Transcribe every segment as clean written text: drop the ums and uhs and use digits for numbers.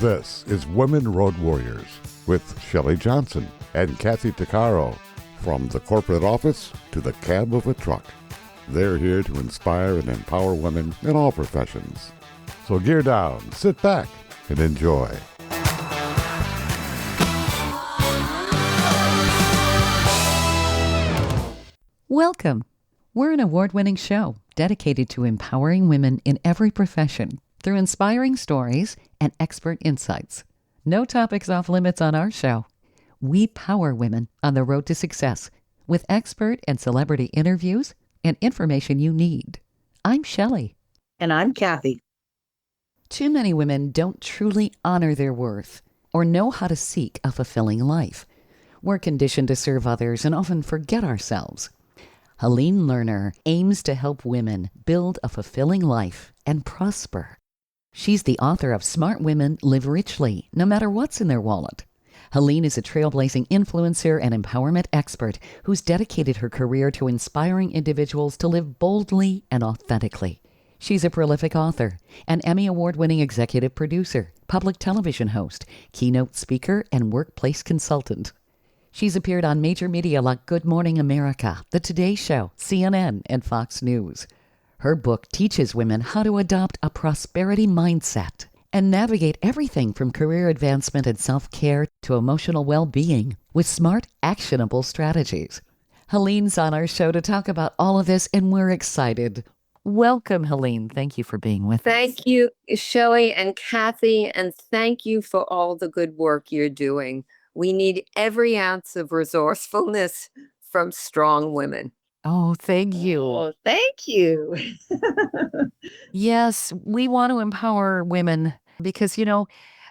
This is Women Road Warriors with Shelley Johnson and Kathy Tuccaro. From the corporate office to the cab of a truck, they're here to inspire and empower women in all professions. So gear down, sit back, and enjoy. Welcome. We're an award-winning show dedicated to empowering women in every profession through inspiring stories and expert insights. No topics off limits on our show. We power women on the road to success with expert and celebrity interviews and information you need. I'm Shelley. And I'm Kathy. Too many women don't truly honor their worth or know how to seek a fulfilling life. We're conditioned to serve others and often forget ourselves. Helene Lerner aims to help women build a fulfilling life and prosper. She's the author of Smart Women Live Richly, no matter what's in their wallet. Helene is a trailblazing influencer and empowerment expert who's dedicated her career to inspiring individuals to live boldly and authentically. She's a prolific author, an Emmy award-winning executive producer, public television host, keynote speaker, and workplace consultant. She's appeared on major media like Good Morning America, The Today Show, CNN, and Fox News. Her book teaches women how to adopt a prosperity mindset and navigate everything from career advancement and self-care to emotional well-being with smart, actionable strategies. Helene's on our show to talk about all of this, and we're excited. Welcome, Helene. Thank you for being with us. Thank you, Shelley and Kathy, and thank you for all the good work you're doing. We need every ounce of resourcefulness from strong women. Oh, thank you. Oh, thank you. Yes, we want to empower women because,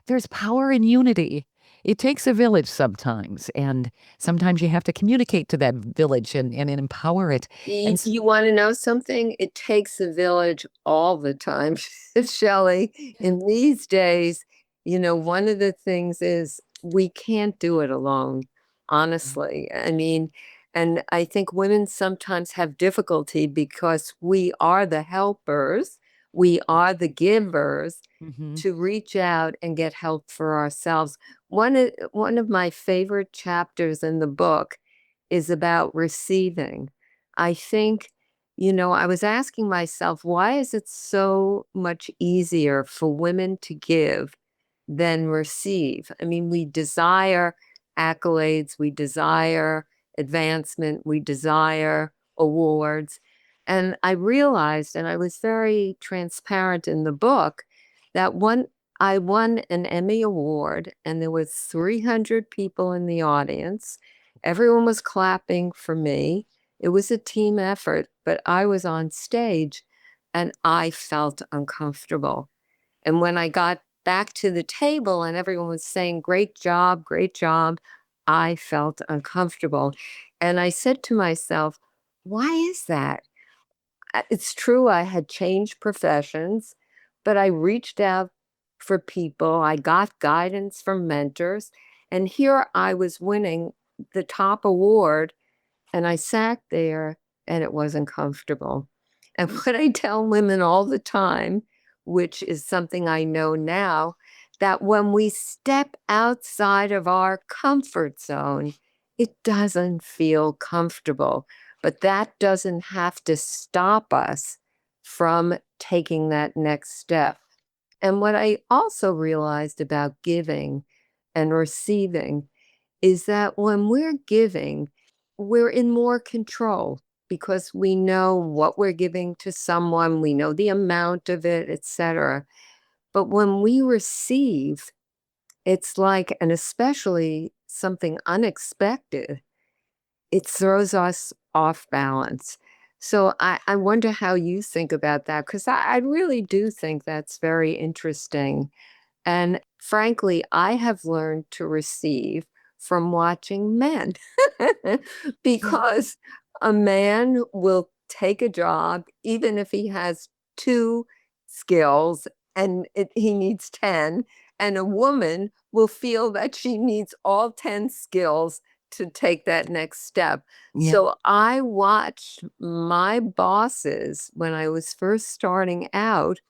there's power in unity. It takes a village sometimes, and sometimes you have to communicate to that village and empower it. You want to know something? It takes a village all the time, Shelley. In these days, one of the things is we can't do it alone, honestly. And I think women sometimes have difficulty because we are the helpers, we are the givers to reach out and get help for ourselves. One of my favorite chapters in the book is about receiving. I think, I was asking myself, why is it so much easier for women to give than receive? We desire accolades, we desire advancement, we desire awards. And I realized, and I was very transparent in the book, that I won an Emmy award, and there was 300 people in the audience. Everyone was clapping for me. It was a team effort, but I was on stage and I felt uncomfortable. And when I got back to the table and everyone was saying, great job, I felt uncomfortable. And I said to myself, why is that? It's true, I had changed professions, but I reached out for people. I got guidance from mentors. And here I was winning the top award. And I sat there and it wasn't comfortable. And what I tell women all the time, which is something I know now, that when we step outside of our comfort zone, it doesn't feel comfortable. But that doesn't have to stop us from taking that next step. And what I also realized about giving and receiving is that when we're giving, we're in more control because we know what we're giving to someone, we know the amount of it, etc. But when we receive, it's like, and especially something unexpected, it throws us off balance. So I wonder how you think about that, because I really do think that's very interesting. And frankly, I have learned to receive from watching men because a man will take a job, even if he has 2 skills and he needs 10, and a woman will feel that she needs all 10 skills to take that next step. Yeah. So I watched my bosses when I was first starting out,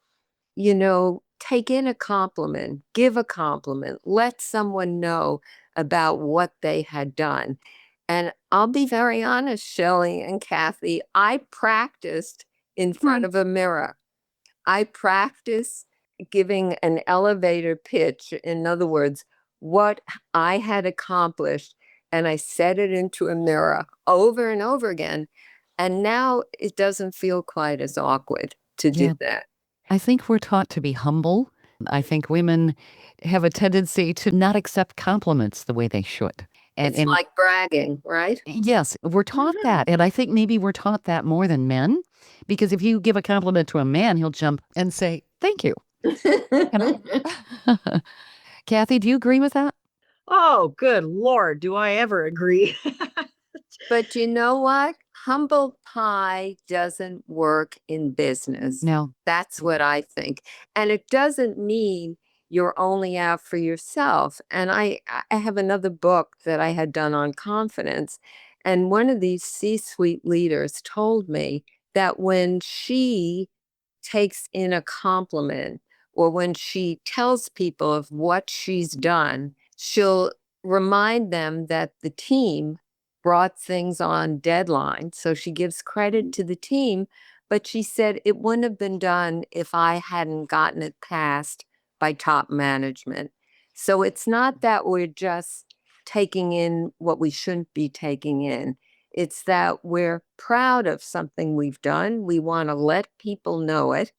take in a compliment, give a compliment, let someone know about what they had done. And I'll be very honest, Shelley and Kathy, I practiced in front of a mirror. I practiced giving an elevator pitch. In other words, what I had accomplished, and I set it into a mirror over and over again. And now it doesn't feel quite as awkward to do that. I think we're taught to be humble. I think women have a tendency to not accept compliments the way they should. It's like bragging, right? Yes, we're taught that. And I think maybe we're taught that more than men, because if you give a compliment to a man, he'll jump and say, thank you. Kathy, do you agree with that? Oh, good Lord, do I ever agree? But you know what? Humble pie doesn't work in business. No. That's what I think. And it doesn't mean you're only out for yourself. And I have another book that I had done on confidence. And one of these C-suite leaders told me that when she takes in a compliment or when she tells people of what she's done, she'll remind them that the team brought things on deadline. So she gives credit to the team, but she said it wouldn't have been done if I hadn't gotten it passed by top management. So it's not that we're just taking in what we shouldn't be taking in. It's that we're proud of something we've done. We want to let people know it.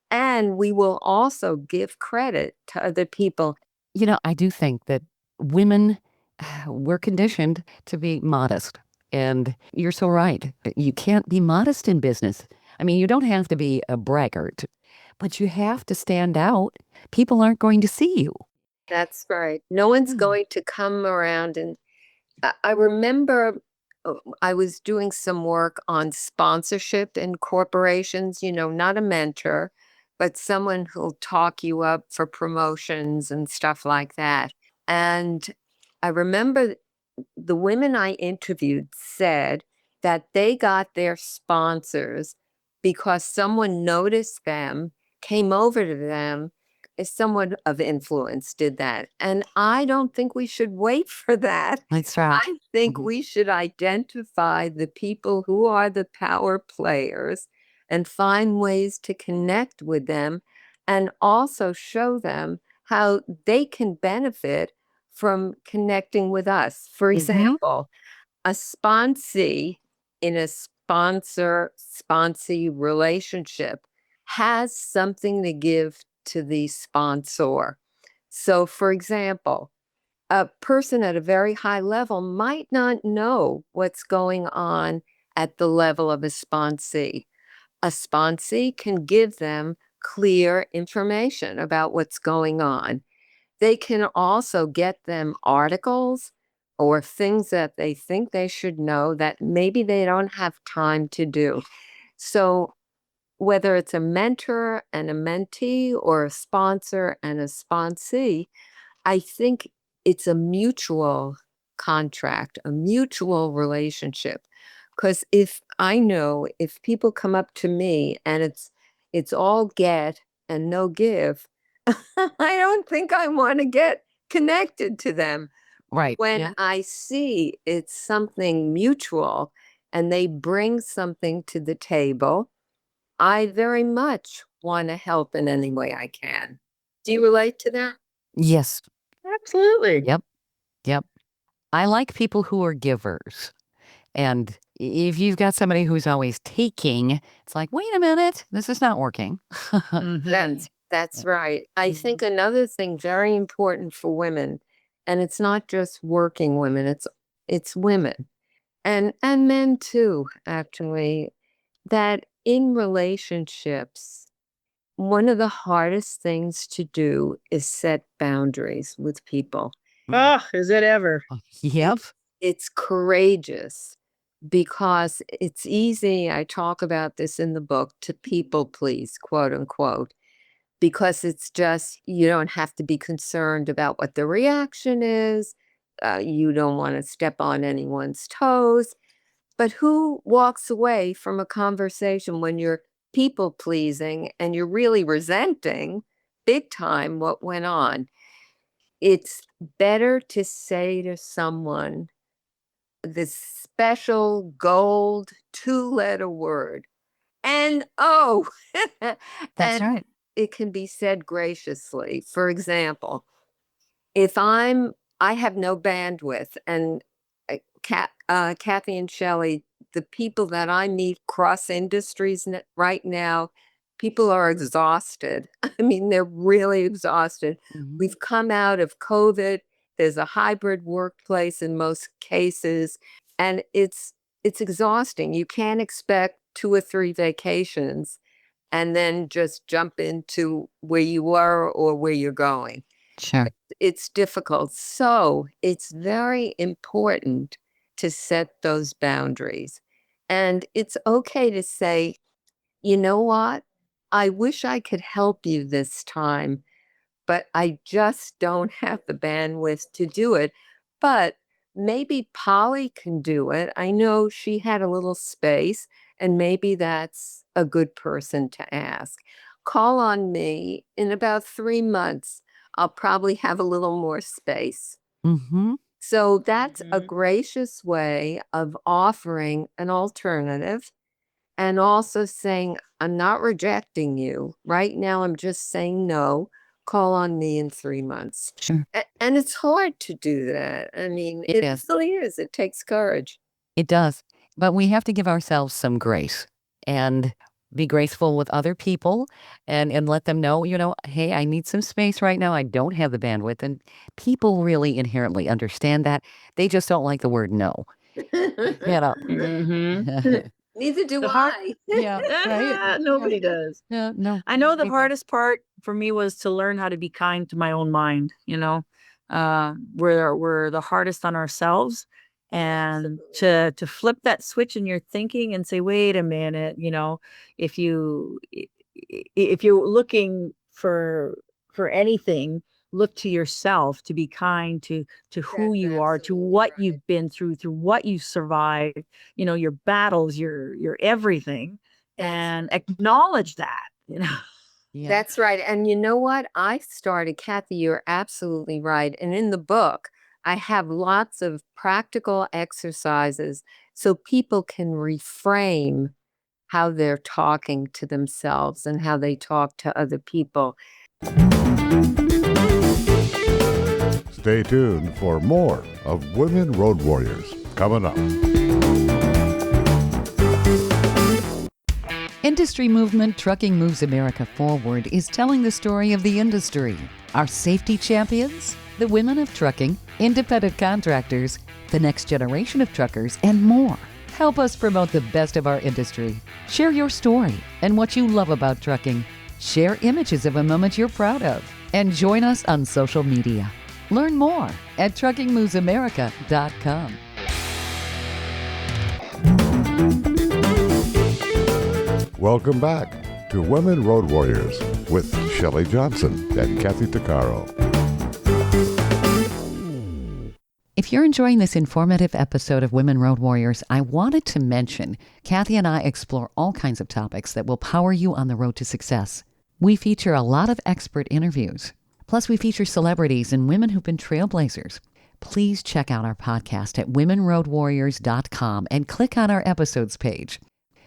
And we will also give credit to other people. You know, I do think that women, we're conditioned to be modest. And you're so right. You can't be modest in business. I mean, you don't have to be a braggart, but you have to stand out. People aren't going to see you. That's right. No one's going to come around. And I remember I was doing some work on sponsorship in corporations, not a mentor, but someone who'll talk you up for promotions and stuff like that. And I remember the women I interviewed said that they got their sponsors because someone noticed them, came over to them, if someone of influence did that. And I don't think we should wait for that. That's right. I think we should identify the people who are the power players and find ways to connect with them and also show them how they can benefit from connecting with us. For example, a sponsee in a sponsor-sponsee relationship has something to give to the sponsor. So, for example, a person at a very high level might not know what's going on at the level of a sponsee. A sponsee can give them clear information about what's going on. They can also get them articles or things that they think they should know that maybe they don't have time to do. So whether it's a mentor and a mentee or a sponsor and a sponsee, I think it's a mutual contract, a mutual relationship. Because if people come up to me and it's all get and no give, I don't think I want to get connected to them. Right. When I see it's something mutual and they bring something to the table, I very much want to help in any way I can. Do you relate to that? Yes. Absolutely. Yep. Yep. I like people who are givers. And if you've got somebody who's always taking, it's like, wait a minute, this is not working. That's right. I think another thing very important for women, and it's not just working women, it's women and men too, actually, that in relationships, one of the hardest things to do is set boundaries with people. Oh, is it ever? Yep. It's courageous because it's easy. I talk about this in the book to people please, quote unquote, because it's just, you don't have to be concerned about what the reaction is. You don't want to step on anyone's toes. But who walks away from a conversation when you're people pleasing and you're really resenting big time what went on. It's better to say to someone this special gold 2-letter word, and oh, That's and right. it can be said graciously. For example, if I have no bandwidth, and Kathy and Shelley, the people that I meet cross industries right now, people are exhausted. I mean, they're really exhausted. Mhm. We've come out of COVID. There's a hybrid workplace in most cases, and it's exhausting. You can't expect 2 or 3 vacations and then just jump into where you were or where you're going. Sure. It's difficult. So it's very important to set those boundaries. And it's okay to say, you know what? I wish I could help you this time, but I just don't have the bandwidth to do it. But maybe Polly can do it. I know she had a little space, and maybe that's a good person to ask. Call on me in about 3 months. I'll probably have a little more space. Mm-hmm. So that's a Mhm. gracious way of offering an alternative and also saying, I'm not rejecting you. Right now, I'm just saying no. Call on me in 3 months. Sure. And it's hard to do that. I mean, It it is. really is. It takes courage. It does. But we have to give ourselves some grace and be graceful with other people and let them know, hey, I need some space right now. I don't have the bandwidth. And people really inherently understand that. They just don't like the word no. You know. Mhm. Neither do The hard I. Yeah, right. Nobody does. Yeah, no. I know the They don't. hardest part for me was to learn how to be kind to my own mind, you know? We're the hardest on ourselves, and Absolutely. to flip that switch in your thinking and say, "Wait a minute," if if you're looking for anything, look to yourself to be kind to who That's you are, to absolutely what right. you've been through what you've survived, your battles, your everything, That's and right. acknowledge that. Yeah. That's right. And you know what? I started, Kathy, you're absolutely right. And in the book, I have lots of practical exercises so people can reframe how they're talking to themselves and how they talk to other people. Stay tuned for more of Women Road Warriors coming up. Industry movement Trucking Moves America Forward is telling the story of the industry. Our safety champions, the women of trucking, independent contractors, the next generation of truckers, and more. Help us promote the best of our industry. Share your story and what you love about trucking. Share images of a moment you're proud of. And join us on social media. Learn more at truckingmovesamerica.com. Welcome back to Women Road Warriors with Shelley Johnson and Kathy Tuccaro. If you're enjoying this informative episode of Women Road Warriors, I wanted to mention Kathy and I explore all kinds of topics that will power you on the road to success. We feature a lot of expert interviews. Plus, we feature celebrities and women who've been trailblazers. Please check out our podcast at womenroadwarriors.com and click on our episodes page.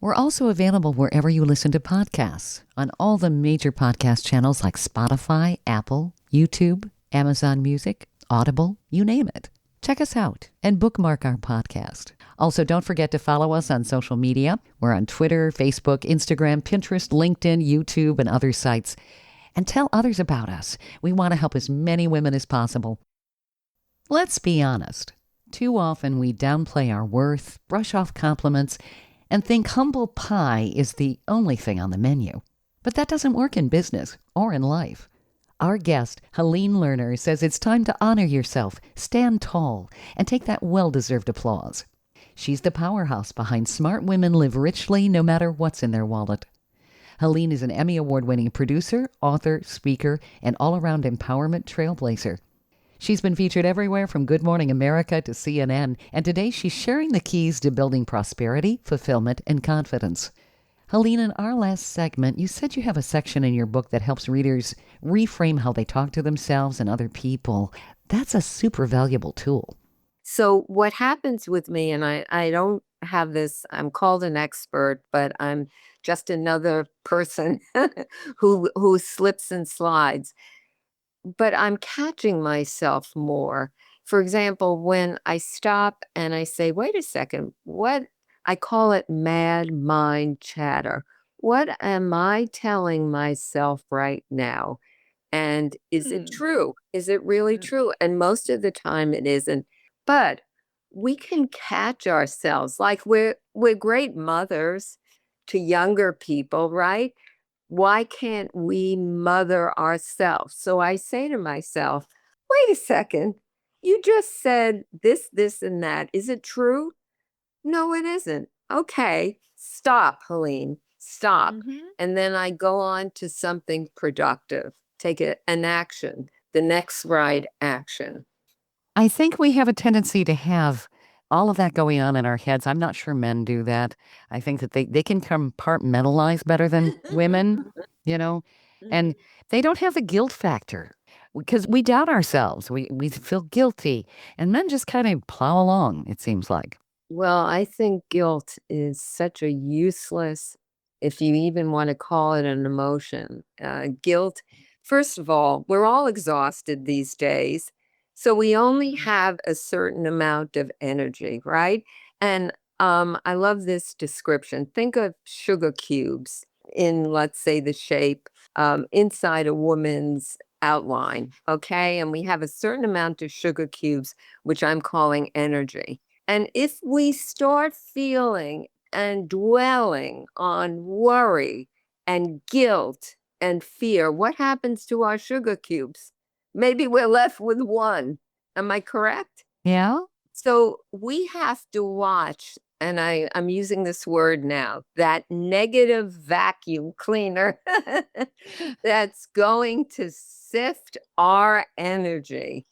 We're also available wherever you listen to podcasts, on all the major podcast channels like Spotify, Apple, YouTube, Amazon Music, Audible, you name it. Check us out and bookmark our podcast. Also, don't forget to follow us on social media. We're on Twitter, Facebook, Instagram, Pinterest, LinkedIn, YouTube, and other sites. And tell others about us. We want to help as many women as possible. Let's be honest. Too often we downplay our worth, brush off compliments, and think humble pie is the only thing on the menu. But that doesn't work in business or in life. Our guest, Helene Lerner, says it's time to honor yourself, stand tall, and take that well-deserved applause. She's the powerhouse behind Smart Women Live Richly no matter what's in their wallet. Helene is an Emmy Award-winning producer, author, speaker, and all-around empowerment trailblazer. She's been featured everywhere from Good Morning America to CNN, and today she's sharing the keys to building prosperity, fulfillment, and confidence. Helene, in our last segment, you said you have a section in your book that helps readers reframe how they talk to themselves and other people. That's a super valuable tool. So what happens with me, and I don't have this, I'm called an expert, but I'm just another person who slips and slides. But I'm catching myself more. For example, when I stop and I say, wait a second, what I call it mad mind chatter. What am I telling myself right now? And is it true? Is it really true? And most of the time it isn't. But we can catch ourselves like we're great mothers to younger people, right? Why can't we mother ourselves? So I say to myself, wait a second, you just said this, and that. Is it true? No, it isn't. Okay, stop, Helene, stop. And then I go on to something productive, take an action, the next right action. I think we have a tendency to have all of that going on in our heads. I'm not sure men do that. I think that they can compartmentalize better than women, you know, and they don't have the guilt factor because we doubt ourselves. We feel guilty, and men just kind of plow along, it seems like. Well, I think guilt is such a useless, if you even want to call it an emotion. Guilt, first of all, we're all exhausted these days. So we only have a certain amount of energy, right? And I love this description. Think of sugar cubes in, let's say, the shape inside a woman's outline, okay? And we have a certain amount of sugar cubes, which I'm calling energy. And if we start feeling and dwelling on worry and guilt and fear, what happens to our sugar cubes? Maybe we're left with one. Am I correct? Yeah. So we have to watch, and I'm using this word now, that negative vacuum cleaner that's going to sift our energy.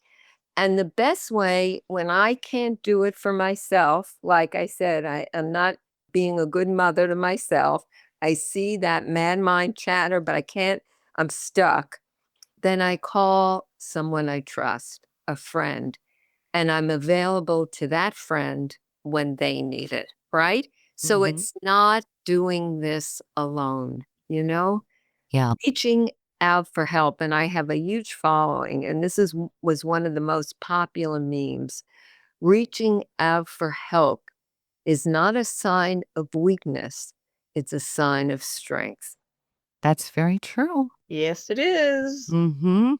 And the best way, when I can't do it for myself, like I said, I am not being a good mother to myself. I see that mad mind chatter, but I can't, I'm stuck. Then I call someone I trust, a friend, and I'm available to that friend when they need it, right? So Mhm. it's not doing this alone, you know? Yeah. Reaching out for help, and I have a huge following, and this was one of the most popular memes. Reaching out for help is not a sign of weakness, it's a sign of strength. That's very true. Yes, it is. Mm-hmm.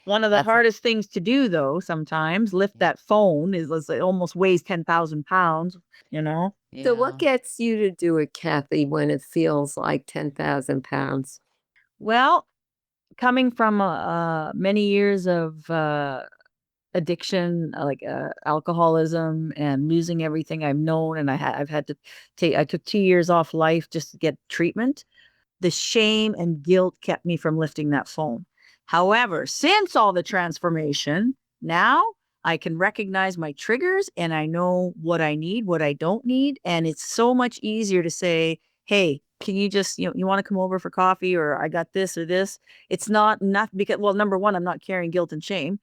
One of the That's hardest things to do, though, sometimes lift that phone is it almost weighs 10,000 pounds, you know? So what gets you to do it, Kathy, when it feels like 10,000 pounds? Well, coming from many years of addiction, alcoholism and losing everything I've known, and I've had to I took 2 years off life just to get treatment. The shame and guilt kept me from lifting that phone. However, since all the transformation, now I can recognize my triggers and I know what I need, what I don't need. And it's so much easier to say, hey, can you just, you want to come over for coffee, or I got this or this. It's not because, well, number one, I'm not carrying guilt and shame.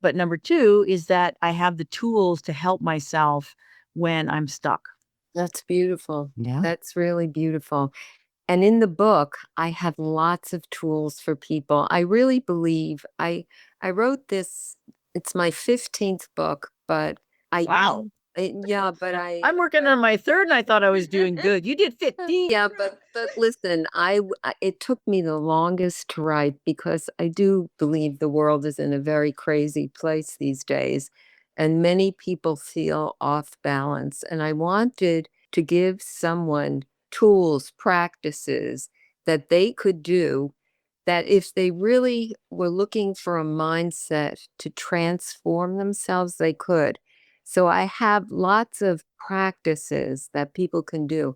But number two is that I have the tools to help myself when I'm stuck. That's beautiful. Yeah. That's really beautiful. And in the book, I have lots of tools for people. I really believe I wrote this, it's my 15th book, but Wow. yeah, but I'm working on my third and I thought I was doing good. You did 15. yeah, but listen, it took me the longest to write because I do believe the world is in a very crazy place these days, and many people feel off balance. And I wanted to give someone tools, practices that they could do that if they really were looking for a mindset to transform themselves, they could. So I have lots of practices that people can do.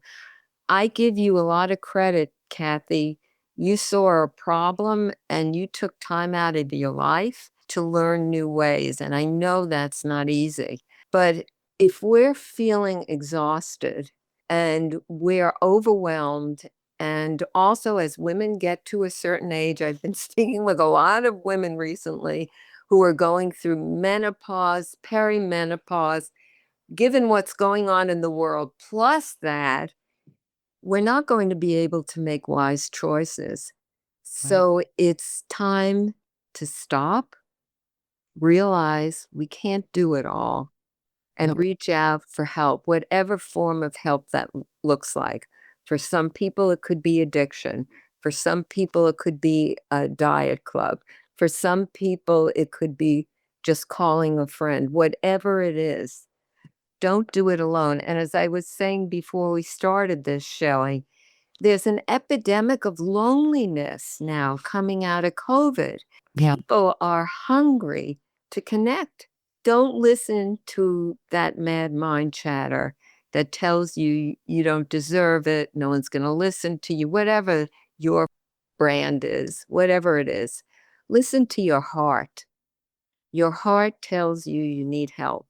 I give you a lot of credit, Kathy. You saw a problem and you took time out of your life to learn new ways. And I know that's not easy. But if we're feeling exhausted and we're overwhelmed And also, as women get to a certain age, I've been speaking with a lot of women recently who are going through menopause, perimenopause, given what's going on in the world, plus that we're not going to be able to make wise choices. Right. So it's time to stop, realize we can't do it all, and Nope. reach out for help, whatever form of help that looks like. For some people, it could be addiction. For some people, it could be a diet club. For some people, it could be just calling a friend. Whatever it is, don't do it alone. And as I was saying before we started this, Shelley, there's an epidemic of loneliness now coming out of COVID. Yeah. People are hungry to connect. Don't listen to that mad mind chatter that tells you you don't deserve it, no one's going to listen to you, whatever your brand is, whatever it is. Listen to your heart. Your heart tells you you need help.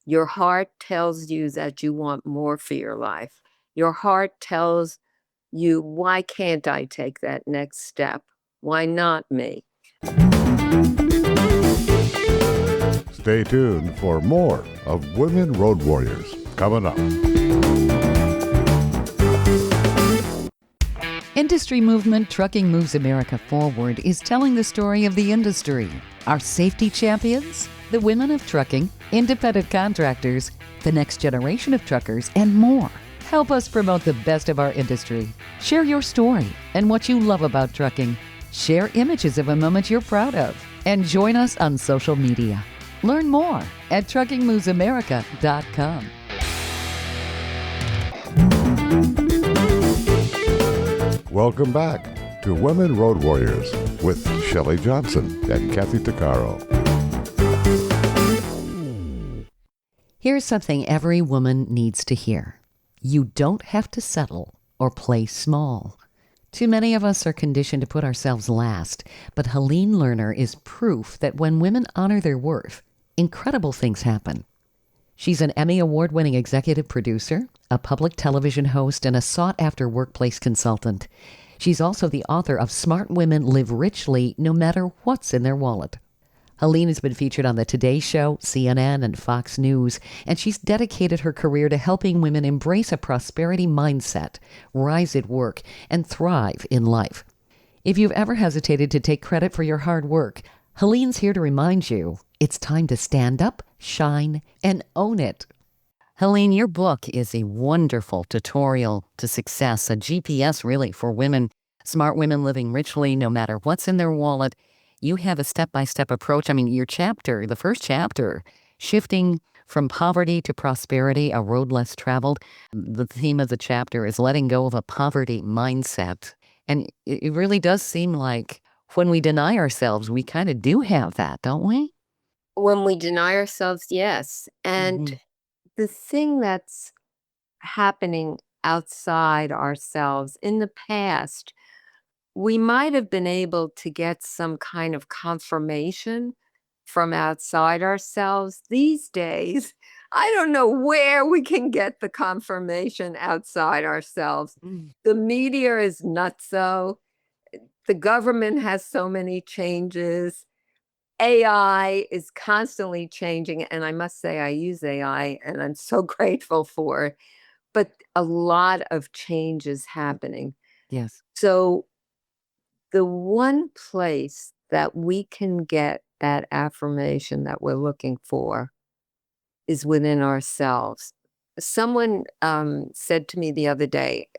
Your heart tells you that you want more for your life. Your heart tells you, why can't I take that next step? Why not me? Stay tuned for more of Women Road Warriors coming up. Industry movement Trucking Moves America Forward is telling the story of the industry. Our safety champions, the women of trucking, independent contractors, the next generation of truckers, and more. Help us promote the best of our industry. Share your story and what you love about trucking. Share images of a moment you're proud of. And join us on social media. Learn more at truckingmovesamerica.com. Welcome back to Women Road Warriors with Shelley Johnson and Kathy Tuccaro. Here's something every woman needs to hear. You don't have to settle or play small. Too many of us are conditioned to put ourselves last, but Helene Lerner is proof that when women honor their worth, incredible things happen. She's an Emmy award-winning executive producer, a public television host, and a sought-after workplace consultant. She's also the author of Smart Women Live Richly No Matter What's in Their Wallet. Helene has been featured on The Today Show, CNN, and Fox News, and she's dedicated her career to helping women embrace a prosperity mindset, rise at work, and thrive in life. If you've ever hesitated to take credit for your hard work, Helene's here to remind you it's time to stand up, shine, and own it. Helene, your book is a wonderful tutorial to success, a GPS really for women, smart women living richly no matter what's in their wallet. You have a step-by-step approach. I mean, your chapter, the first chapter, shifting from poverty to prosperity, a road less traveled. The theme of the chapter is letting go of a poverty mindset. And it really does seem like when we deny ourselves, we kind of do have that, don't we? When we deny ourselves, yes. And the thing that's happening outside ourselves in the past, we might have been able to get some kind of confirmation from outside ourselves. These days, I don't know where we can get the confirmation outside ourselves. The media is nutso. The government has so many changes. AI is constantly changing. And I must say, I use AI and I'm so grateful for it. But a lot of change is happening. Yes. So the one place that we can get that affirmation that we're looking for is within ourselves. Someone said to me the other day,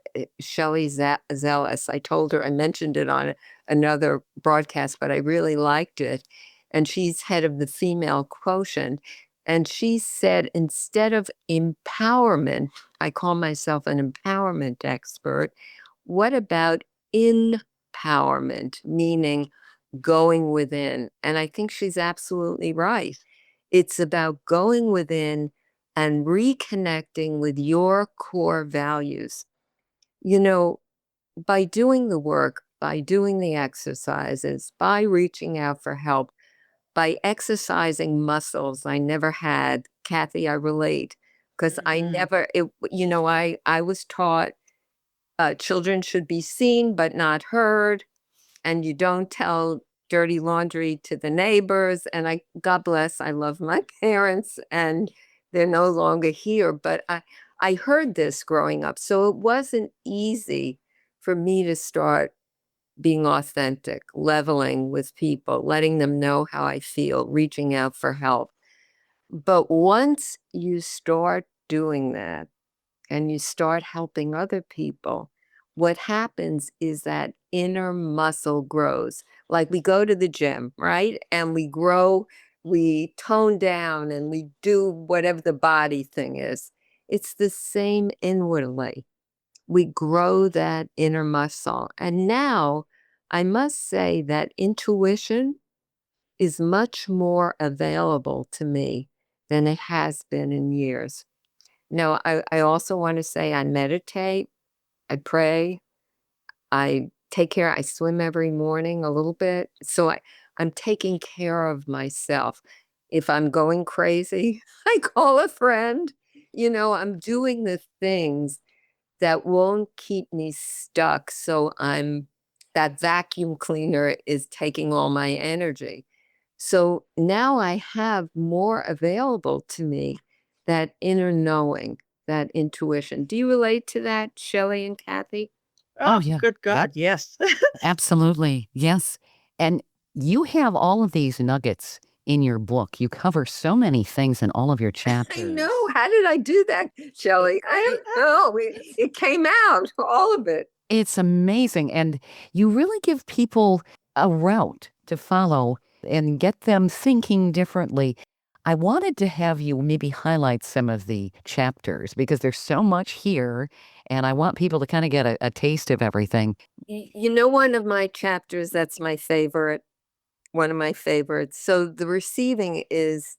Shelley Zealous, I told her, I mentioned it on another broadcast, but I really liked it. And she's head of the female quotient. And she said, instead of empowerment, I call myself an empowerment expert. What about empowerment, meaning going within? And I think she's absolutely right. It's about going within and reconnecting with your core values. You know, by doing the work, by doing the exercises, by reaching out for help, by exercising muscles I never had. Kathy, I relate because I never, I was taught children should be seen but not heard, and you don't tell dirty laundry to the neighbors. And God bless, I love my parents, and they're no longer here, but I heard this growing up. So it wasn't easy for me to start being authentic, leveling with people, letting them know how I feel, reaching out for help. But once you start doing that and you start helping other people, what happens is that inner muscle grows. Like we go to the gym, right? And we grow, we tone down and we do whatever the body thing is. It's the same inwardly. We grow that inner muscle. And now I must say that intuition is much more available to me than it has been in years. Now, I also want to say I meditate, I pray, I take care, I swim every morning a little bit. So I'm taking care of myself. If I'm going crazy, I call a friend. I'm doing the things that won't keep me stuck. So that vacuum cleaner is taking all my energy. So now I have more available to me, that inner knowing, that intuition. Do you relate to that, Shelley and Kathy? Oh, Oh, yeah. good God, yes. Absolutely. Yes. And you have all of these nuggets in your book. You cover so many things in all of your I chapters. know. How did I do that, Shelley? I don't know. It came out, all of it. It's amazing. And you really give people a route to follow and get them thinking differently. I wanted to have you maybe highlight some of the chapters because there's so much here, and I want people to kind of get a taste of everything. One of my chapters that's my favorite, one of my favorites. So the receiving is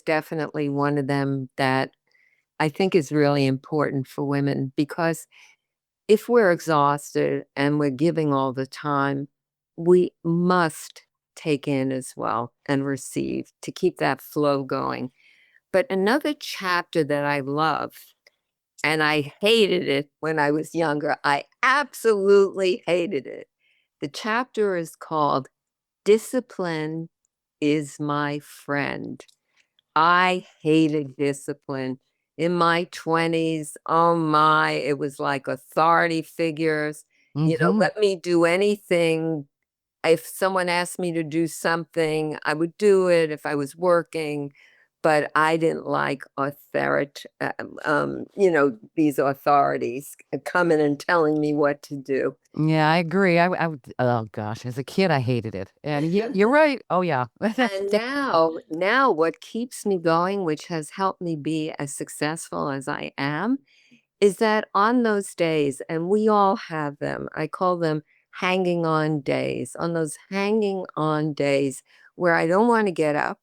definitely one of them that I think is really important for women, because if we're exhausted and we're giving all the time, we must take in as well and receive to keep that flow going. But another chapter that I love, and I hated it when I was younger, I absolutely hated it. The chapter is called Discipline is My Friend. I hated discipline in my 20s. Oh my, it was like authority figures. Mhm. Let me do anything. If someone asked me to do something, I would do it if I was working, but I didn't like these authorities coming and telling me what to do. Yeah, I agree. Oh gosh, as a kid, I hated it. And you're right. Oh yeah. And now what keeps me going, which has helped me be as successful as I am, is that on those days, and we all have them, I call them hanging on days, on those hanging on days where I don't want to get up,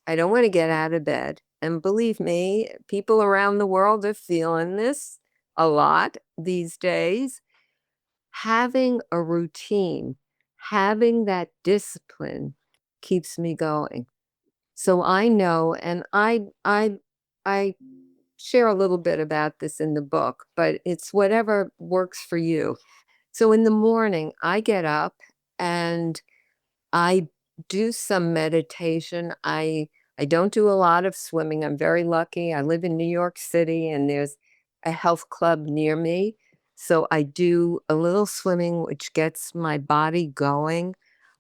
I don't want to get out of bed. And believe me, people around the world are feeling this a lot these days. Having a routine, having that discipline keeps me going. So I know, and I share a little bit about this in the book, but it's whatever works for you. So in the morning, I get up and I do some meditation. I don't do a lot of swimming. I'm very lucky. I live in New York City and there's a health club near me. So I do a little swimming, which gets my body going.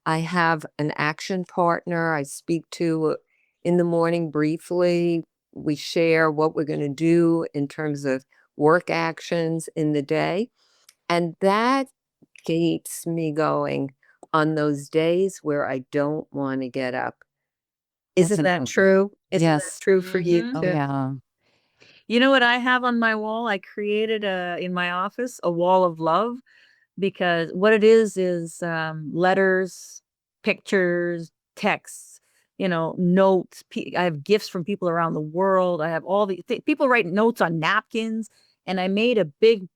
I have an action partner I speak to in the morning briefly. We share what we're going to do in terms of work actions in the day. And that keeps me going on those days where I don't want to get up. Isn't that true? Isn't that Yes. true for you Mhm. Oh too? yeah. You know what I have on my wall? I created in my office a wall of love, because what it is letters, pictures, texts, notes. I have gifts from people around the world. I have all the people write notes on napkins, and I made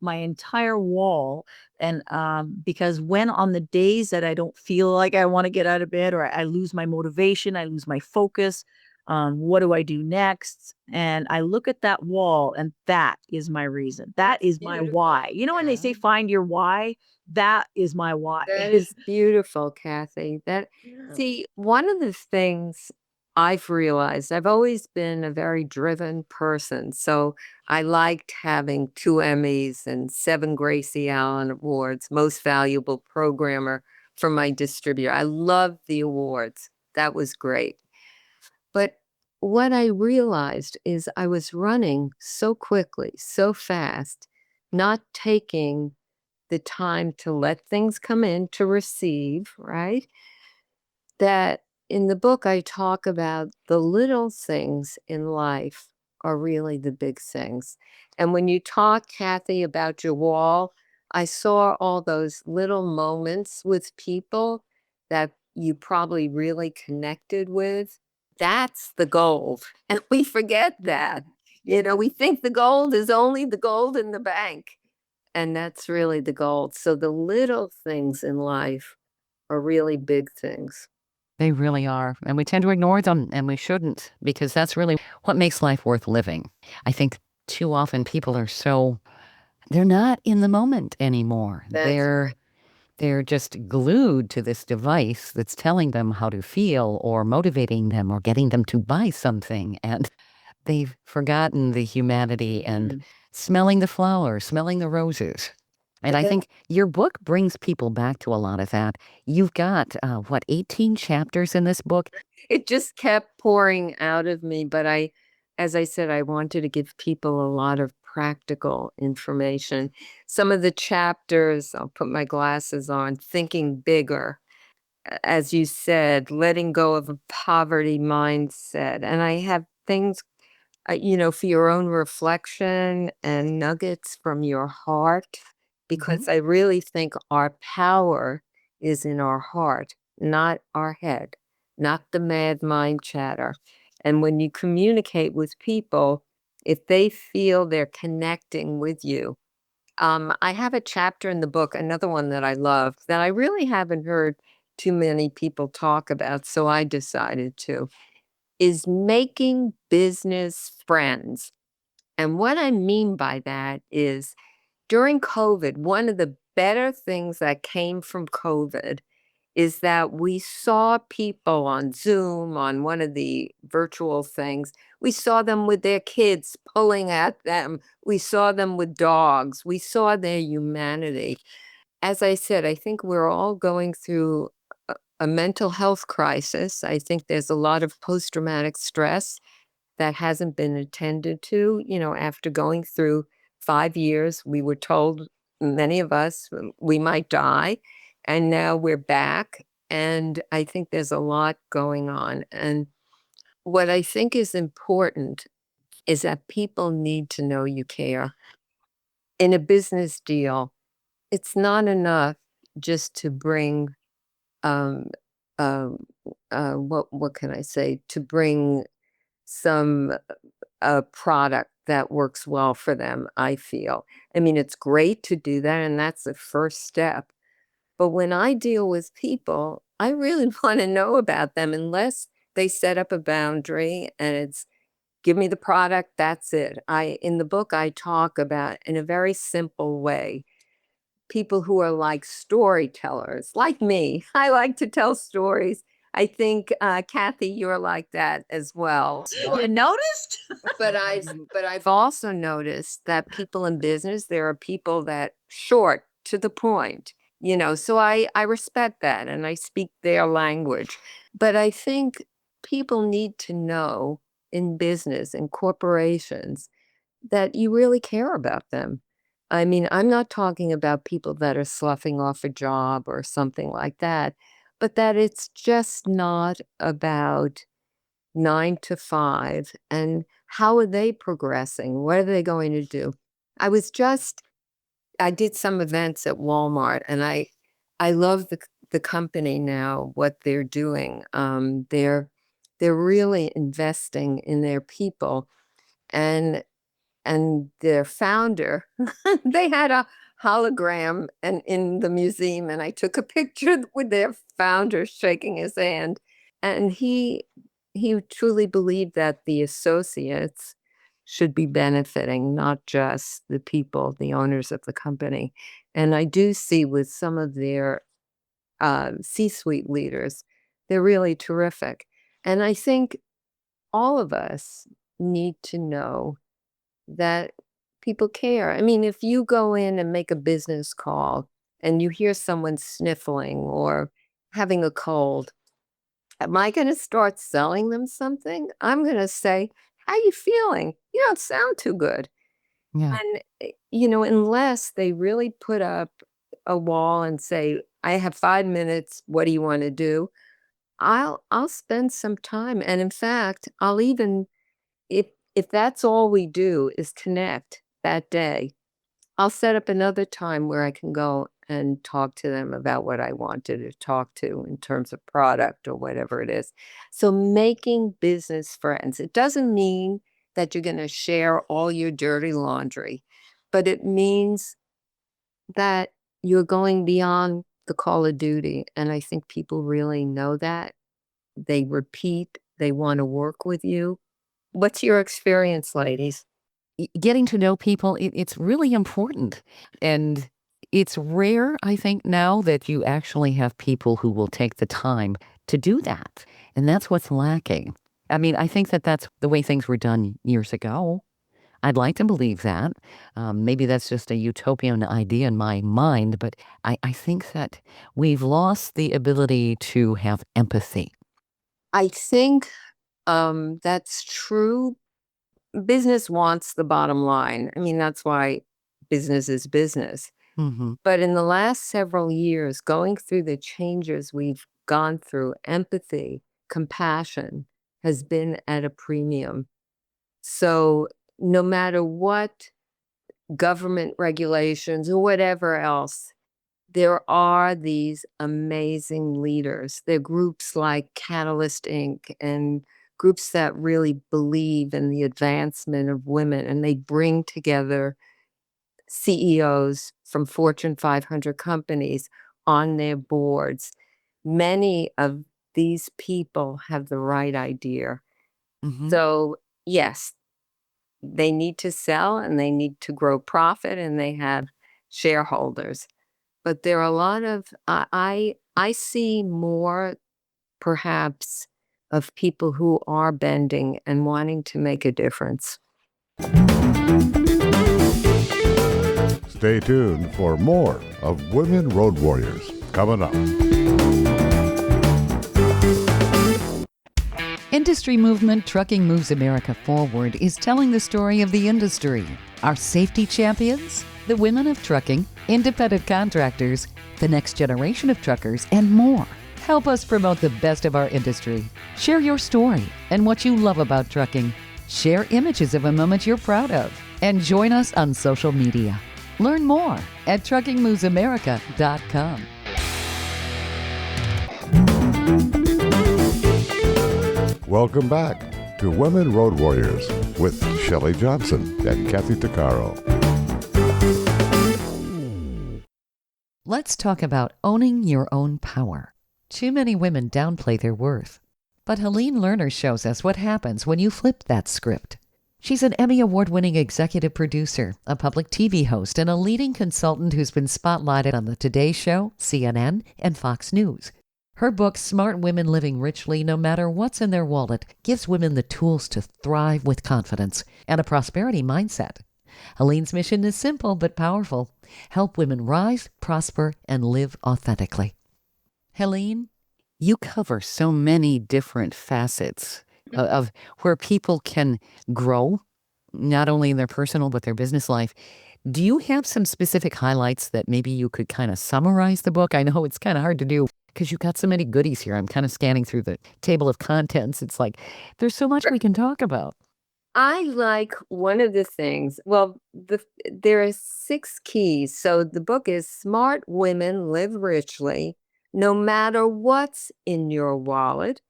my entire wall. And because when on the days that I don't feel like I want to get out of bed, or I lose my motivation, I lose my focus, What do I do next? And I look at that wall, and that is my reason. That That's is my why. You know, when they say Yeah. find your why, that is my why. That is beautiful, Kathy. Yeah. See, one of the things I've realized, I've always been a very driven person. So I liked having 2 Emmys and 7 Gracie Allen Awards, Most Valuable Programmer from my distributor. I loved the awards. That was great. But what I realized is I was running so quickly, so fast, not taking the time to let things come in to receive, right? That in the book, I talk about the little things in life are really the big things. And when you talk, Kathy, about your wall, I saw all those little moments with people that you probably really connected with. That's the gold. And we forget that. You know, we think the gold is only the gold in the bank. And that's really the gold. So the little things in life are really big things. They really are. And we tend to ignore them, and we shouldn't, because that's really what makes life worth living. I think too often people are they're not in the moment anymore. That's They're just glued to this device that's telling them how to feel or motivating them or getting them to buy something. And they've forgotten the humanity and smelling the flowers, smelling the roses. And I that think your book brings people back to a lot of that. You've got, 18 chapters in this book? it just kept pouring out of me. But as I said, I wanted to give people a lot of practical information. Some of the chapters, I'll put my glasses on, thinking bigger, as you said, letting go of a poverty mindset. And I have things, for your own reflection and nuggets from your heart, because I really think our power is in our heart, not our head, not the mad mind chatter. And when you communicate with people, if they feel they're connecting with you, I have a chapter in the book, another one that I love, that I really haven't heard too many people talk about, so I decided to, is making business friends. And what I mean by that is during COVID, one of the better things that came from COVID is that we saw people on Zoom, on one of the virtual things. We saw them with their kids pulling at them. We saw them with dogs. We saw their humanity. As I said, I think we're all going through a mental health crisis. I think there's a lot of post-traumatic stress that hasn't been attended to. After going through 5 years, we were told, many of us, we might die. And now we're back. And I think there's a lot going on. And what I think is important is that people need to know you care. In a business deal, it's not enough just to bring, um, um, what can I say? To bring some a product that works well for them, I feel. I mean, it's great to do that, and that's the first step. But when I deal with people, I really want to know about them unless they set up a boundary and it's give me the product, that's it. In the book I talk about in a very simple way people who are like storytellers, like me. I like to tell stories. I think, Kathy, you're like that as well. You noticed? But I've also noticed that people in business, there are people that short to the point, so I respect that and I speak their language. But I think people need to know in business and corporations that you really care about them. I mean, I'm not talking about people that are sloughing off a job or something like that, but that it's just not about 9 to 5 and how are they progressing? What are they going to do? I was just I did some events at Walmart and I love the company now, what they're doing. They're really investing in their people and their founder, they had a hologram and in the museum, and I took a picture with their founder shaking his hand. And he truly believed that the associates should be benefiting, not just the people, the owners of the company. And I do see with some of their C-suite leaders, they're really terrific. And I think all of us need to know that people care. I mean, if you go in and make a business call and you hear someone sniffling or having a cold, am I going to start selling them something? I'm going to say, how you feeling? You don't sound too good. Yeah. And, you know, unless they really put up a wall and say, I have 5 minutes, what do you want to do? I'll spend some time. And in fact, I'll even, if that's all we do is connect that day, I'll set up another time where I can go and talk to them about what I wanted to talk to in terms of product or whatever it is. So making business friends, it doesn't mean that you're going to share all your dirty laundry, but it means that you're going beyond the call of duty. And I think people really know that. They repeat, they want to work with you. What's your experience, ladies? Getting to know people, it's really important. And it's rare, I think, now that you actually have people who will take the time to do that. And that's what's lacking. I mean, I think that that's the way things were done years ago. I'd like to believe that. Maybe that's just a utopian idea in my mind, but I think that we've lost the ability to have empathy. I think that's true. Business wants the bottom line. I mean, that's why business is business. Hmm. But in the last several years, going through the changes we've gone through, empathy, compassion has been at a premium. So no matter what government regulations or whatever else, there are these amazing leaders. There are groups like Catalyst Inc. and groups that really believe in the advancement of women, and they bring together CEOs from Fortune 500 companies on their boards. Many of these people have the right idea. Hmm. So, yes, they need to sell and they need to grow profit and they have shareholders. But there are a lot of I see more perhaps of people who are bending and wanting to make a difference. Stay tuned for more of Women Road Warriors coming up. Industry movement Trucking Moves America Forward is telling the story of the industry. Our safety champions, the women of trucking, independent contractors, the next generation of truckers, and more. Help us promote the best of our industry. Share your story and what you love about trucking. Share images of a moment you're proud of. And join us on social media. Learn more at truckingmovesamerica.com. Welcome back to Women Road Warriors with Shelley Johnson and Kathy Tuccaro. Let's talk about owning your own power. Too many women downplay their worth. But Helene Lerner shows us what happens when you flip that script. She's an Emmy Award-winning executive producer, a public TV host, and a leading consultant who's been spotlighted on The Today Show, CNN, and Fox News. Her book, Smart Women Living Richly No Matter What's in Their Wallet, gives women the tools to thrive with confidence and a prosperity mindset. Helene's mission is simple but powerful. Help women rise, prosper, and live authentically. Helene, you cover so many different facets of where people can grow, not only in their personal but their business life. Do you have some specific highlights that maybe you could kind of summarize the book? I know it's kind of hard to do because you've got so many goodies here. I'm kind of scanning through the table of contents. It's like there's so much we can talk about. I like one of the things, well, there are 6 keys. So the book is Smart Women Live Richly, no matter what's in your wallet.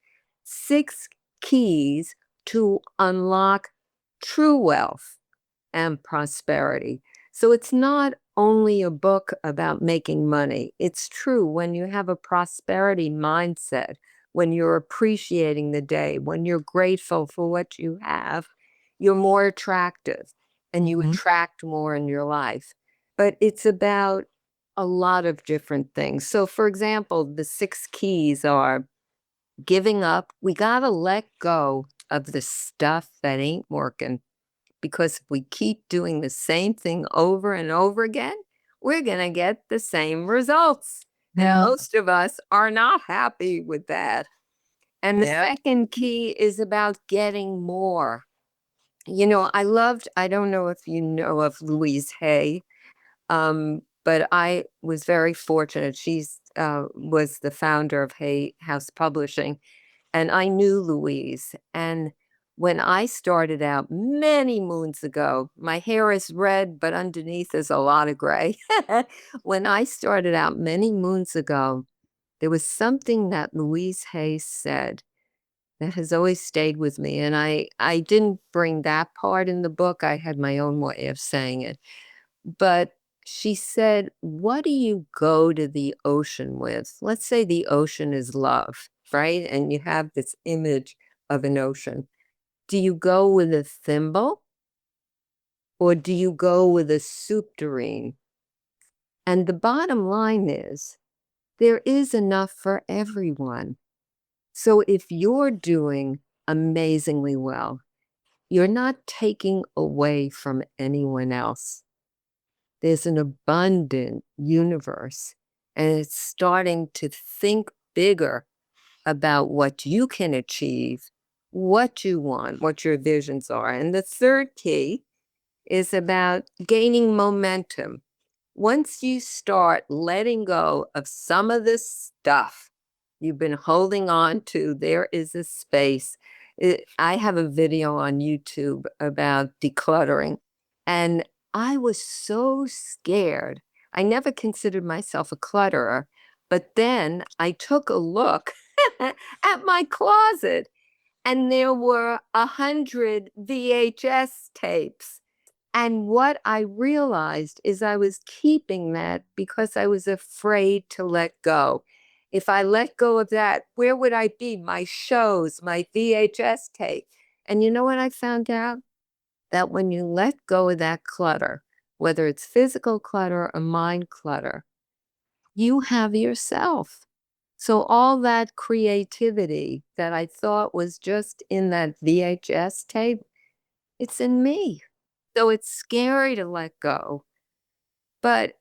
6 keys to unlock true wealth and prosperity. So it's not only a book about making money. It's true when you have a prosperity mindset, when you're appreciating the day, when you're grateful for what you have, you're more attractive and you attract more in your life. But it's about a lot of different things. So, for example, the 6 keys are giving up. We got to let go of the stuff that ain't working, because if we keep doing the same thing over and over again, we're going to get the same results. And most of us are not happy with that. And the second key is about getting more. You know, I don't know if you know of Louise Hay, but I was very fortunate. She's was the founder of Hay House Publishing, and I knew Louise. And when I started out many moons ago, my hair is red, but underneath is a lot of gray. When I started out many moons ago, there was something that Louise Hay said that has always stayed with me. And I didn't bring that part in the book. I had my own way of saying it. But she said, what do you go to the ocean with? Let's say the ocean is love, right? And you have this image of an ocean. Do you go with a thimble or do you go with a soup tureen? And the bottom line is there is enough for everyone. So if you're doing amazingly well, you're not taking away from anyone else. There's an abundant universe, and it's starting to think bigger about what you can achieve, what you want, what your visions are. And the third key is about gaining momentum. Once you start letting go of some of this stuff you've been holding on to, there is a space. I have a video on YouTube about decluttering, and I was so scared. I never considered myself a clutterer, but then I took a look at my closet, and there were 100 VHS tapes. And what I realized is I was keeping that because I was afraid to let go. If I let go of that, where would I be? My shows, my VHS tape. And you know what I found out? That when you let go of that clutter, whether it's physical clutter or mind clutter, you have yourself. So all that creativity that I thought was just in that VHS tape, it's in me. So it's scary to let go. But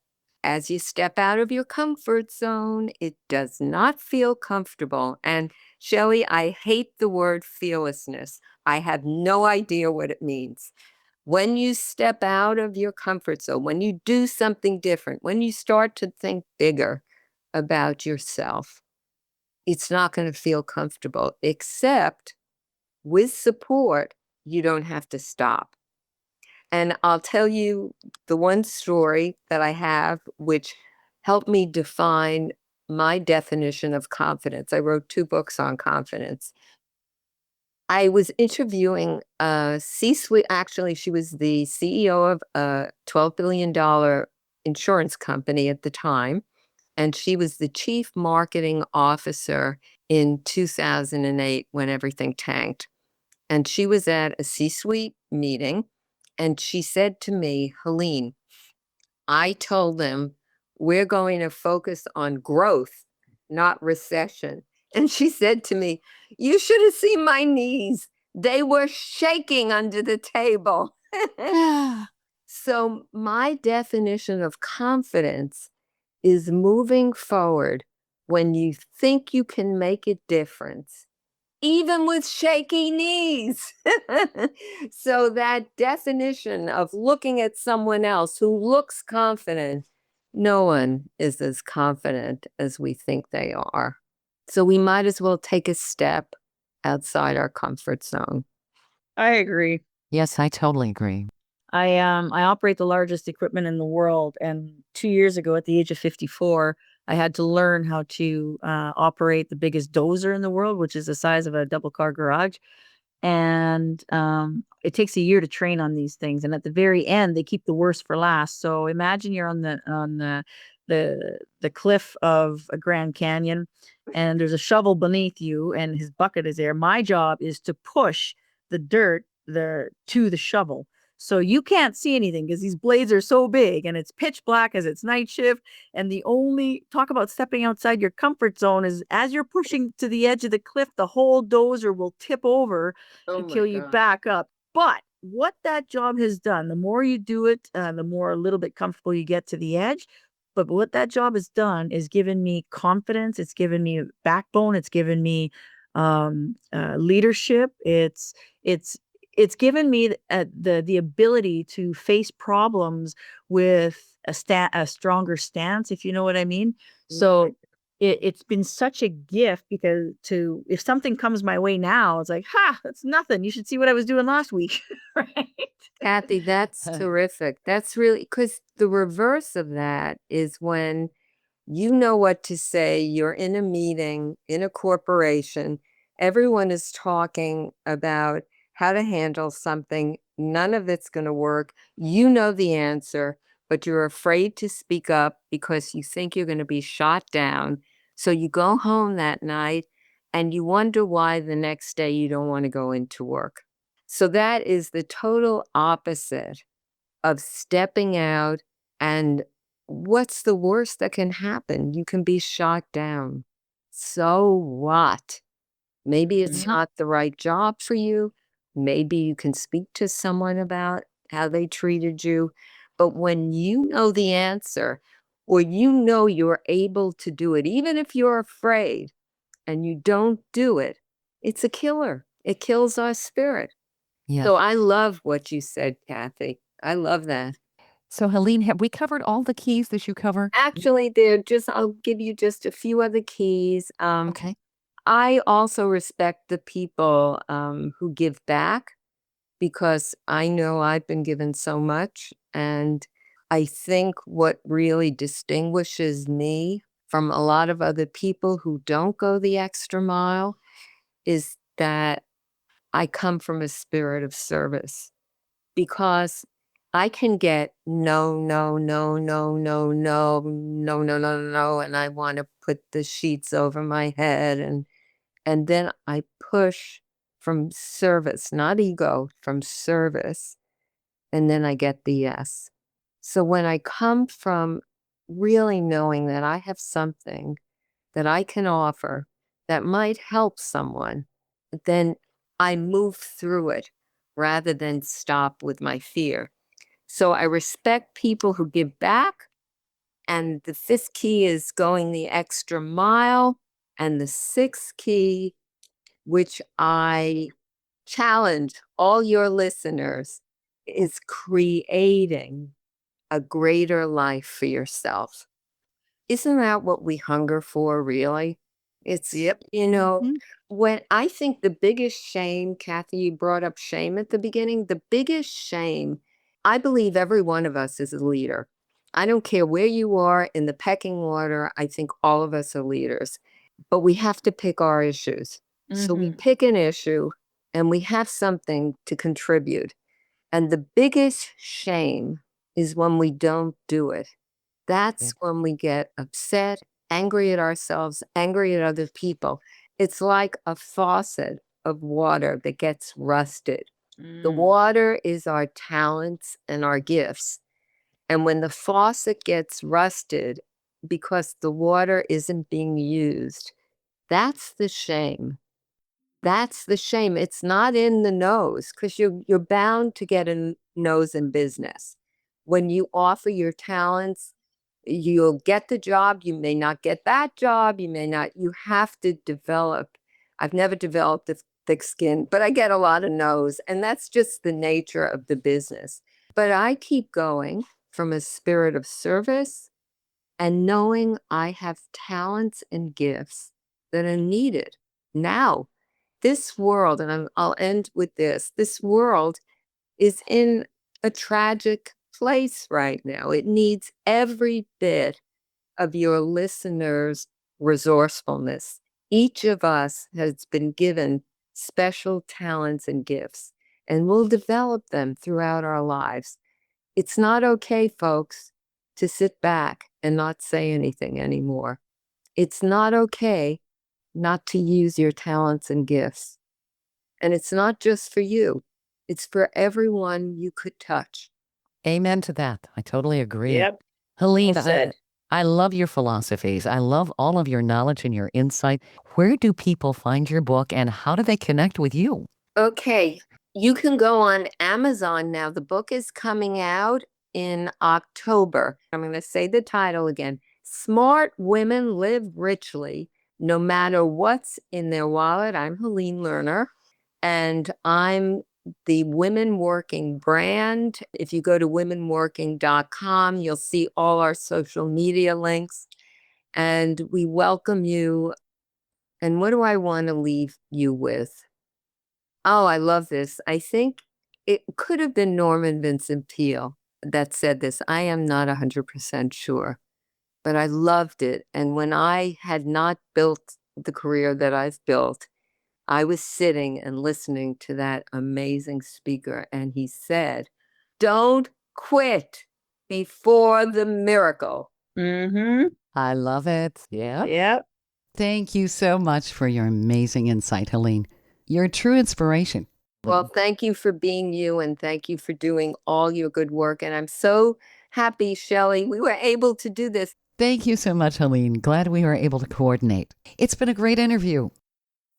as you step out of your comfort zone, it does not feel comfortable. And Shelley, I hate the word fearlessness. I have no idea what it means. When you step out of your comfort zone, when you do something different, when you start to think bigger about yourself, it's not going to feel comfortable, except with support, you don't have to stop. And I'll tell you the one story that I have, which helped me define my definition of confidence. I wrote 2 books on confidence. I was interviewing a C-suite. Actually, she was the CEO of a $12 billion insurance company at the time, and she was the chief marketing officer in 2008 when everything tanked. And she was at a C-suite meeting, and she said to me, Helene, I told them we're going to focus on growth, not recession. And she said to me, you should have seen my knees. They were shaking under the table. So my definition of confidence is moving forward when you think you can make a difference, even with shaky knees. So that definition of looking at someone else who looks confident, no one is as confident as we think they are. So we might as well take a step outside our comfort zone. I agree. Yes, I totally agree. I operate the largest equipment in the world, and 2 years ago, at the age of 54, I had to learn how to operate the biggest dozer in the world, which is the size of a double car garage. And it takes a year to train on these things, and at the very end, they keep the worst for last. So imagine you're on the cliff of a Grand Canyon, and there's a shovel beneath you and his bucket is there. My job is to push the dirt to the shovel. So you can't see anything because these blades are so big and it's pitch black as it's night shift. And the only talk about stepping outside your comfort zone is as you're pushing to the edge of the cliff, the whole dozer will tip over Oh to my kill you gosh. back up. But what that job has done, the more you do it, the more a little bit comfortable you get to the edge. But what that job has done is given me confidence. It's given me backbone. It's given me leadership. It's given me the ability to face problems with a stronger stance, if you know what I mean. So it's been such a gift because if something comes my way now, it's like, that's nothing. You should see what I was doing last week. Right. Kathy, that's terrific. That's really, because the reverse of that is when you know what to say, you're in a meeting, in a corporation, everyone is talking about how to handle something, none of it's going to work. You know the answer, but you're afraid to speak up because you think you're going to be shot down. So you go home that night and you wonder why the next day you don't want to go into work. So that is the total opposite of stepping out. And what's the worst that can happen? You can be shot down. So what? Maybe it's not the right job for you. Maybe you can speak to someone about how they treated you. But when you know the answer, or you know you're able to do it, even if you're afraid and you don't do it, it's a killer. It kills our spirit. Yes. So I love what you said, Kathy. I love that. So, Helene, have we covered all the keys that you cover? Actually, I'll give you just a few other keys. Okay. I also respect the people who give back because I know I've been given so much. And I think what really distinguishes me from a lot of other people who don't go the extra mile is that I come from a spirit of service, because I can get no, no, no, no, no, no, no, no, no, no, and I want to put the sheets over my head, and then I push from service, not ego, from service, and then I get the yes. So when I come from really knowing that I have something that I can offer that might help someone, then I move through it rather than stop with my fear. So I respect people who give back. And the fifth key is going the extra mile. And the sixth key, which I challenge all your listeners, is creating a greater life for yourself. Isn't that what we hunger for, really? It's, Yep. when I think the biggest shame, Kathy, you brought up shame at the beginning, the biggest shame, I believe every one of us is a leader. I don't care where you are in the pecking order. I think all of us are leaders, but we have to pick our issues. So we pick an issue and we have something to contribute. And the biggest shame is when we don't do it. That's when we get upset, angry at ourselves, angry at other people. It's like a faucet of water that gets rusted. The water is our talents and our gifts. And when the faucet gets rusted because the water isn't being used, that's the shame. That's the shame. It's not in the nose, because you're bound to get a nose in business. When you offer your talents, you'll get the job. You may not get that job. You may not. You have to develop. I've never developed a thick skin, but I get a lot of no's, and that's just the nature of the business. But I keep going from a spirit of service and knowing I have talents and gifts that are needed now. This world, and I'll end with this world is in a tragic place right now. It needs every bit of your listeners' resourcefulness. Each of us has been given special talents and gifts, and we'll develop them throughout our lives. It's not okay, folks, to sit back and not say anything anymore. It's not okay not to use your talents and gifts. And it's not just for you. It's for everyone you could touch. Amen to that. I totally agree. Yep. Helene, Well said. I love your philosophies. I love all of your knowledge and your insight. Where do people find your book and how do they connect with you? Okay, you can go on Amazon now. The book is coming out in October. I'm going to say the title again. Smart Women Live Richly, No Matter What's in Their Wallet. I'm Helene Lerner, and I'm the Women Working brand. If you go to womenworking.com, you'll see all our social media links, and we welcome you. And what do I want to leave you with? Oh, I love this. I think it could have been Norman Vincent Peale that said this. I am not 100% sure, but I loved it. And when I had not built the career that I've built, I was sitting and listening to that amazing speaker. And he said, don't quit before the miracle. Mm-hmm. I love it. Yeah. Yep. Thank you so much for your amazing insight, Helene. You're a true inspiration. Well, thank you for being you, and thank you for doing all your good work. And I'm so happy, Shelley, we were able to do this. Thank you so much, Helene. Glad we were able to coordinate. It's been a great interview.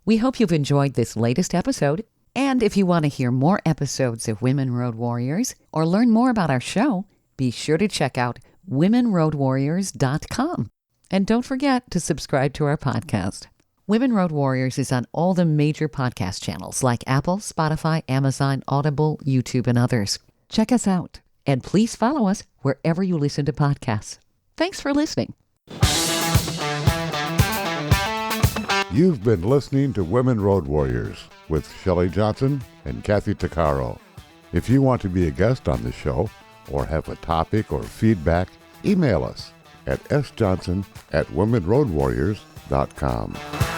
We hope you've enjoyed this latest episode. And if you want to hear more episodes of Women Road Warriors or learn more about our show, be sure to check out womenroadwarriors.com. And don't forget to subscribe to our podcast. Women Road Warriors is on all the major podcast channels like Apple, Spotify, Amazon, Audible, YouTube, and others. Check us out. And please follow us wherever you listen to podcasts. Thanks for listening. You've been listening to Women Road Warriors with Shelley Johnson and Kathy Tuccaro. If you want to be a guest on the show or have a topic or feedback, email us at sjohnson@womenroadwarriors.com.